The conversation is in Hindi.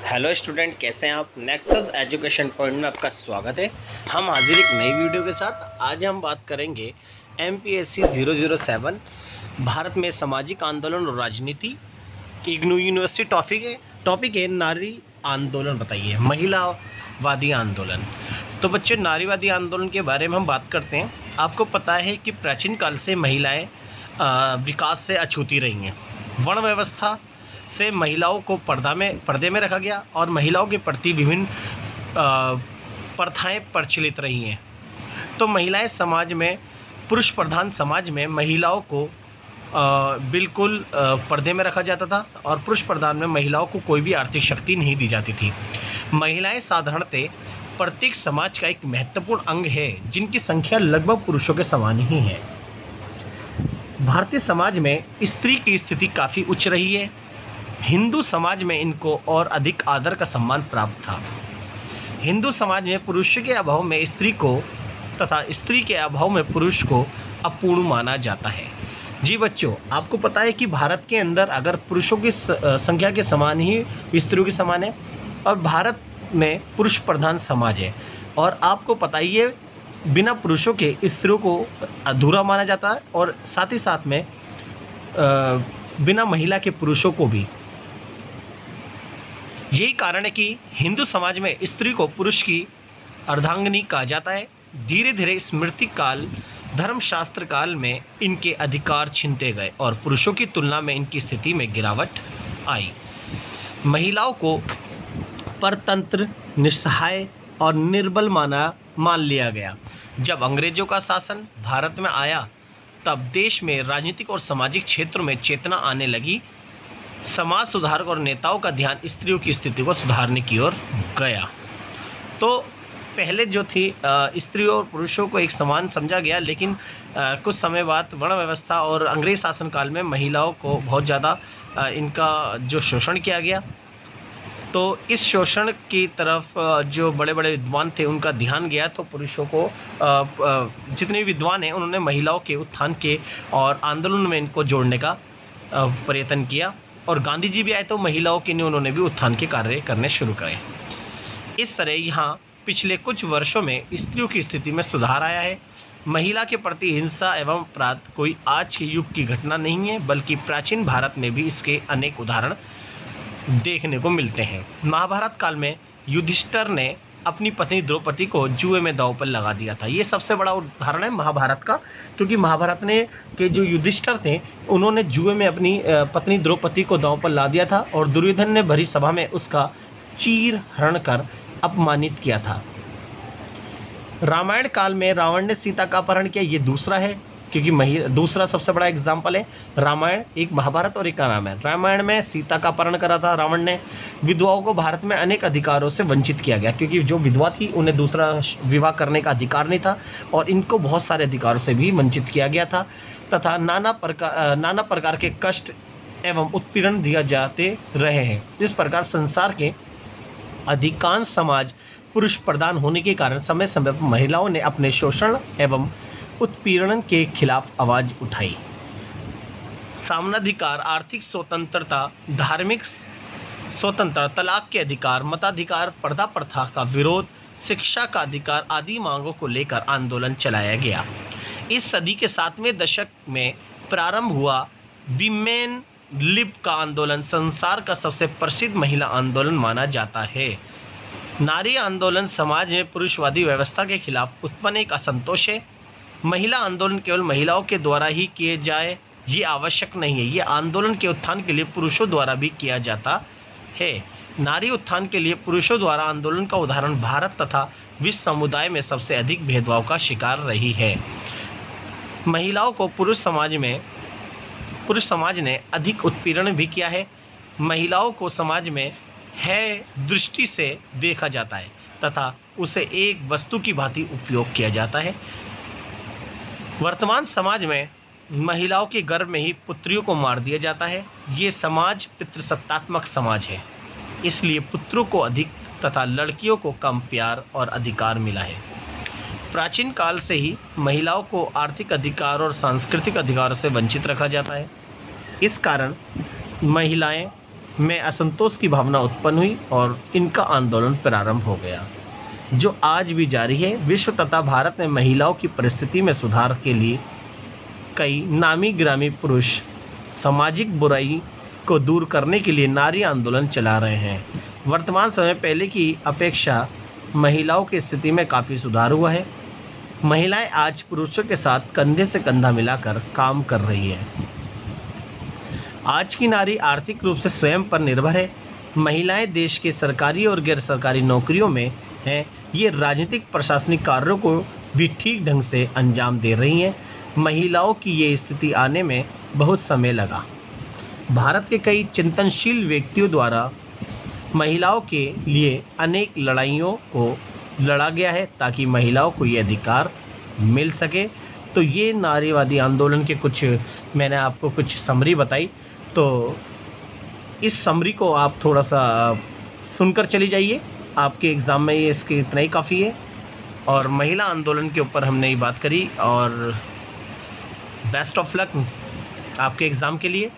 हेलो स्टूडेंट, कैसे हैं आप। नेक्सस एजुकेशन पॉइंट में आपका स्वागत है। हम हाजिर एक नई वीडियो के साथ। आज हम बात करेंगे MPSC 007 भारत में सामाजिक आंदोलन और राजनीति। इग्नू यूनिवर्सिटी टॉपिक है नारी आंदोलन। बताइए, महिलावादी आंदोलन। तो बच्चे, नारीवादी आंदोलन के बारे में हम बात करते हैं। आपको पता है कि प्राचीन काल से महिलाएँ विकास से अछूती रही हैं। वर्ण व्यवस्था से महिलाओं को पर्दे में रखा गया और महिलाओं के प्रति विभिन्न प्रथाएं प्रचलित रही हैं। तो महिलाएं समाज में, पुरुष प्रधान समाज में महिलाओं को बिल्कुल पर्दे में रखा जाता था और पुरुष प्रधान में महिलाओं को कोई भी आर्थिक शक्ति नहीं दी जाती थी। महिलाएं साधारणतः प्रत्येक समाज का एक महत्वपूर्ण अंग है, जिनकी संख्या लगभग पुरुषों के समान ही है। भारतीय समाज में स्त्री की स्थिति काफ़ी उच्च रही है। हिंदू समाज में इनको और अधिक आदर का सम्मान प्राप्त था। हिंदू समाज में पुरुष के अभाव में स्त्री को तथा स्त्री के अभाव में पुरुष को अपूर्ण माना जाता है। जी बच्चों, आपको पता है कि भारत के अंदर अगर पुरुषों की संख्या के समान ही स्त्रियों के समान है और भारत में पुरुष प्रधान समाज है। और आपको पता ही है, बिना पुरुषों के स्त्रियों को अधूरा माना जाता है और साथ ही साथ में बिना महिला के पुरुषों को भी। यही कारण है कि हिंदू समाज में स्त्री को पुरुष की अर्धांगिनी कहा जाता है। धीरे धीरे स्मृति काल, धर्मशास्त्र काल में इनके अधिकार छीनते गए और पुरुषों की तुलना में इनकी स्थिति में गिरावट आई। महिलाओं को परतंत्र, निस्सहाय और निर्बल मान लिया गया। जब अंग्रेजों का शासन भारत में आया, तब देश में राजनीतिक और सामाजिक क्षेत्रों में चेतना आने लगी। समाज सुधारक और नेताओं का ध्यान स्त्रियों की स्थिति को सुधारने की ओर गया। तो पहले जो थी, स्त्रियों और पुरुषों को एक समान समझा गया, लेकिन कुछ समय बाद वर्ण व्यवस्था और अंग्रेज शासन काल में महिलाओं को बहुत ज़्यादा इनका जो शोषण किया गया। तो इस शोषण की तरफ जो बड़े बड़े विद्वान थे उनका ध्यान गया। तो पुरुषों को, जितने विद्वान हैं, उन्होंने महिलाओं के उत्थान के और आंदोलन में इनको जोड़ने का प्रयत्न किया। और गांधी जी भी आए तो महिलाओं के लिए उन्होंने भी उत्थान के कार्य करने शुरू करे। इस तरह यहाँ पिछले कुछ वर्षों में स्त्रियों की स्थिति में सुधार आया है। महिला के प्रति हिंसा एवं अपराध कोई आज के युग की घटना नहीं है, बल्कि प्राचीन भारत में भी इसके अनेक उदाहरण देखने को मिलते हैं। महाभारत काल में युधिष्ठिर ने अपनी पत्नी द्रौपदी को जुए में दांव पर लगा दिया था। ये सबसे बड़ा उदाहरण है महाभारत का, क्योंकि महाभारत ने के जो युधिष्ठिर थे, उन्होंने जुए में अपनी पत्नी द्रौपदी को दांव पर ला दिया था और दुर्योधन ने भरी सभा में उसका चीर हरण कर अपमानित किया था। रामायण काल में रावण ने सीता का अपहरण किया। ये दूसरा है, क्योंकि दूसरा सबसे बड़ा एग्जाम्पल है रामायण। एक महाभारत और एक रामायण। रामायण में सीता का अपहरण करा था रावण ने। विधवाओं को भारत में अनेक अधिकारों से वंचित किया गया, क्योंकि जो विधवा थी उन्हें दूसरा विवाह करने का अधिकार नहीं था और इनको बहुत सारे अधिकारों से भी वंचित किया गया था। तथा नाना प्रकार के कष्ट एवं उत्पीड़न दिया जाते रहे हैं। इस प्रकार संसार के अधिकांश समाज पुरुष प्रधान होने के कारण समय समय पर महिलाओं ने अपने शोषण एवं उत्पीड़न के खिलाफ आवाज उठाई। सामनाधिकार, आर्थिक स्वतंत्रता, धार्मिक स्वतंत्रता, तलाक के अधिकार, मताधिकार, पर्दा प्रथा का विरोध, शिक्षा का अधिकार आदि मांगों को लेकर आंदोलन चलाया गया। इस सदी के 7वें दशक में प्रारंभ हुआ विमेन लिब का आंदोलन संसार का सबसे प्रसिद्ध महिला आंदोलन माना जाता है। नारी आंदोलन समाज में पुरुषवादी व्यवस्था के खिलाफ उत्पन्न एक असंतोष है। महिला आंदोलन केवल महिलाओं के द्वारा ही किए जाए ये आवश्यक नहीं है। ये आंदोलन के उत्थान के लिए पुरुषों द्वारा भी किया जाता है। नारी उत्थान के लिए पुरुषों द्वारा आंदोलन का उदाहरण भारत तथा विश्व समुदाय में सबसे अधिक भेदभाव का शिकार रही है। महिलाओं को पुरुष समाज ने अधिक उत्पीड़न भी किया है। महिलाओं को समाज में है दृष्टि से देखा जाता है तथा उसे एक वस्तु की भांति उपयोग किया जाता है। वर्तमान समाज में महिलाओं के गर्भ में ही पुत्रियों को मार दिया जाता है। ये समाज पितृसत्तात्मक समाज है, इसलिए पुत्रों को अधिक तथा लड़कियों को कम प्यार और अधिकार मिला है। प्राचीन काल से ही महिलाओं को आर्थिक अधिकार और सांस्कृतिक अधिकारों से वंचित रखा जाता है। इस कारण महिलाएं में असंतोष की भावना उत्पन्न हुई और इनका आंदोलन प्रारंभ हो गया, जो आज भी जारी है। विश्व तथा भारत में महिलाओं की परिस्थिति में सुधार के लिए कई नामी गिरामी पुरुष सामाजिक बुराई को दूर करने के लिए नारी आंदोलन चला रहे हैं। वर्तमान समय पहले की अपेक्षा महिलाओं की स्थिति में काफ़ी सुधार हुआ है। महिलाएं आज पुरुषों के साथ कंधे से कंधा मिलाकर काम कर रही है। आज की नारी आर्थिक रूप से स्वयं पर निर्भर है। महिलाएं देश के सरकारी और गैर सरकारी नौकरियों में हैं। ये राजनीतिक प्रशासनिक कार्यों को भी ठीक ढंग से अंजाम दे रही हैं। महिलाओं की ये स्थिति आने में बहुत समय लगा। भारत के कई चिंतनशील व्यक्तियों द्वारा महिलाओं के लिए अनेक लड़ाइयों को लड़ा गया है ताकि महिलाओं को ये अधिकार मिल सके। तो ये नारीवादी आंदोलन के कुछ मैंने आपको कुछ समरी बताई, तो इस समरी को आप थोड़ा सा सुनकर चली जाइए। आपके एग्ज़ाम में ये इसके इतना ही काफ़ी है। और महिला आंदोलन के ऊपर हमने ये बात करी, और बेस्ट ऑफ लक आपके एग्ज़ाम के लिए।